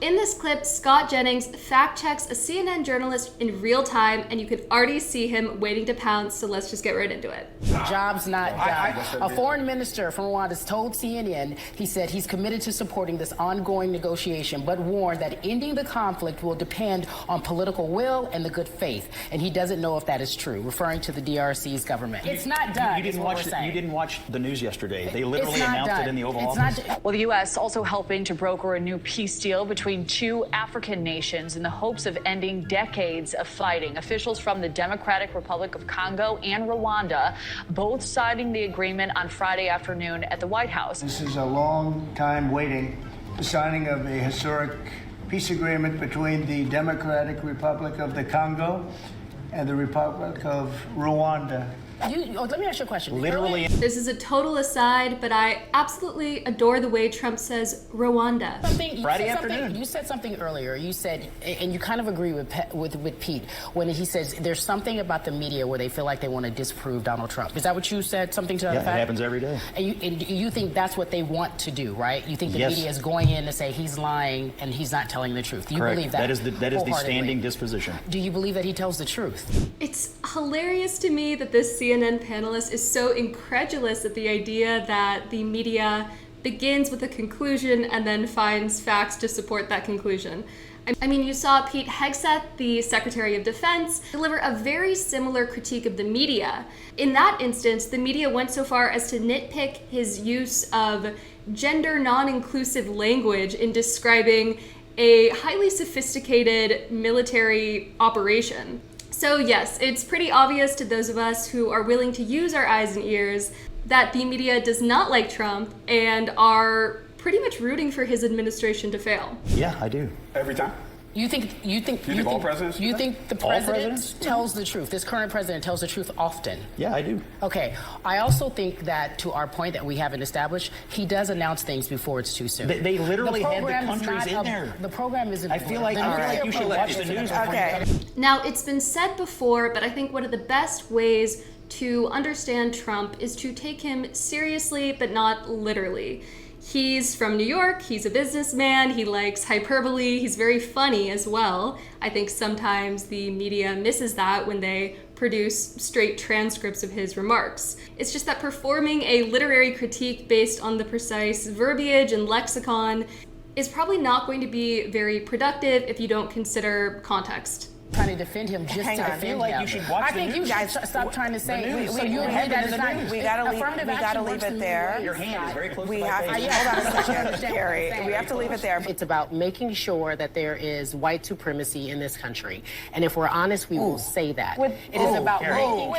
in this clip, Scott Jennings fact checks a CNN journalist in real time, and you can already see him waiting to pounce, so let's just get right into it. Jobs not done. A foreign minister from Rwanda has told CNN, he said he's committed to supporting this ongoing negotiation, but warned that ending the conflict will depend on political will and the good faith. And he doesn't know if that is true, referring to the DRC's government. It's not done. You didn't watch the news yesterday. They literally announced it in the Oval Office. Well, the U.S. also helping to broker a new peace deal between two African nations in the hopes of ending decades of fighting. Officials from the Democratic Republic of Congo and Rwanda both signing the agreement on Friday afternoon at the White House. This is a long time waiting, the signing of a historic peace agreement between the Democratic Republic of the Congo and the Republic of Rwanda. Let me ask you a question. Literally. This is a total aside, but I absolutely adore the way Trump says Rwanda. Friday afternoon. You said something earlier. You said, and you kind of agree with Pete, when he says there's something about the media where they feel like they want to disprove Donald Trump. Is that what you said? Something to that effect? Yeah, it happens every day. And you think that's what they want to do, right? You think the Yes. media is going in to say he's lying and he's not telling the truth. Do you Correct. believe that? That is the standing disposition. Do you believe that he tells the truth? It's hilarious to me that this CNN panelist is so incredulous at the idea that the media begins with a conclusion and then finds facts to support that conclusion. I mean, you saw Pete Hegseth, the Secretary of Defense, deliver a very similar critique of the media. In that instance, the media went so far as to nitpick his use of gender non-inclusive language in describing a highly sophisticated military operation. So yes, it's pretty obvious to those of us who are willing to use our eyes and ears that the media does not like Trump and are pretty much rooting for his administration to fail. Yeah, I do. Every time? You think all presidents? You think the president tells the truth? This current president tells the truth often? Yeah, I do. Okay. I also think that, to our point that we haven't established, he does announce things before it's too soon. They literally had the countries in there. The program isn't. I feel like you should watch the news. Okay. Now, it's been said before, but I think one of the best ways to understand Trump is to take him seriously, but not literally. He's from New York, he's a businessman, he likes hyperbole, he's very funny as well. I think sometimes the media misses that when they produce straight transcripts of his remarks. It's just that performing a literary critique based on the precise verbiage and lexicon is probably not going to be very productive if you don't consider context. Trying to defend him just Hang to on. defend I feel like him. you should watch I the think news. you guys stop trying to say. The news. So you agree What that it's happened in not. the We gotta leave. Affirmative We gotta action leave works it in there. the Your hand is very close We to my have face. to hold on a second, Carrie. We have to leave it there. It's about making sure that there is white supremacy in this country, and if we're honest, we will say that. It is about making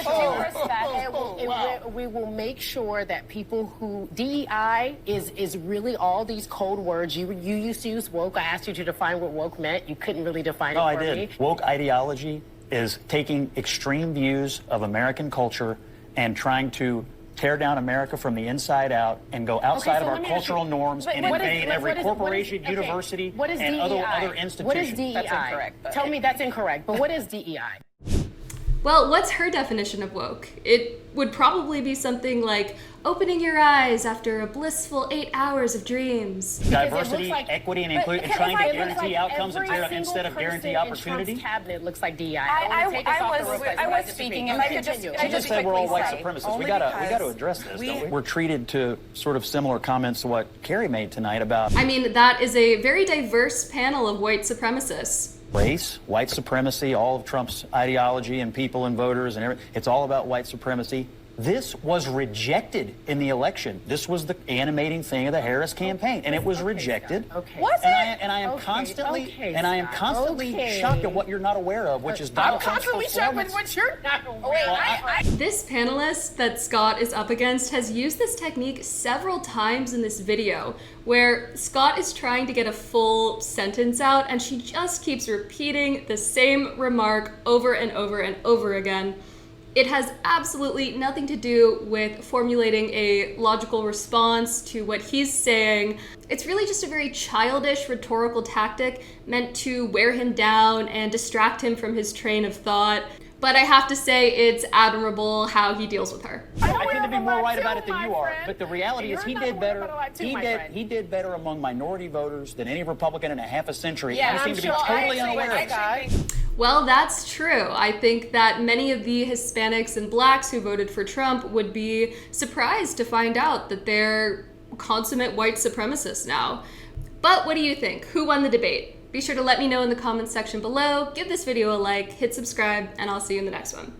we will make sure that people who DEI is really all these code words. You used to use woke. I asked you to define what woke meant. You couldn't really define it No, for I did. me. Woke ideology is taking extreme views of American culture and trying to tear down America from the inside out and go outside of our cultural norms and invade every corporation, university, and other institutions. What is DEI? That's incorrect. Tell me that's incorrect, but what is DEI? Well, what's her definition of woke? It would probably be something like opening your eyes after a blissful 8 hours of dreams. Diversity, equity, and inclusion, and trying to guarantee outcomes instead of guarantee opportunity. Trump's cabinet looks like DEI. I was speaking. If I could just, She just said we're all white supremacists. We gotta address this, don't we? We're treated to sort of similar comments to what Carrie made tonight about I mean, that is a very diverse panel of white supremacists. race, white supremacy, all of Trump's ideology and people and voters and everything. It's all about white supremacy. This was rejected in the election. This was the animating thing of the Harris campaign, and it was rejected. Okay. Was it? And I am constantly shocked at what you're not aware of, which is Donald Trump's performance. what you're not aware of. This panelist that Scott is up against has used this technique several times in this video, where Scott is trying to get a full sentence out and she just keeps repeating the same remark over and over and over again. It has absolutely nothing to do with formulating a logical response to what he's saying. It's really just a very childish rhetorical tactic meant to wear him down and distract him from his train of thought. But I have to say it's admirable how he deals with her. I tend to be more right about it than you are, but the reality is he did better. He did better among minority voters than any Republican in a half a century. Yeah, he seemed to be totally unaware of it. Well, that's true. I think that many of the Hispanics and blacks who voted for Trump would be surprised to find out that they're consummate white supremacists now. But what do you think? Who won the debate? Be sure to let me know in the comments section below, give this video a like, hit subscribe, and I'll see you in the next one.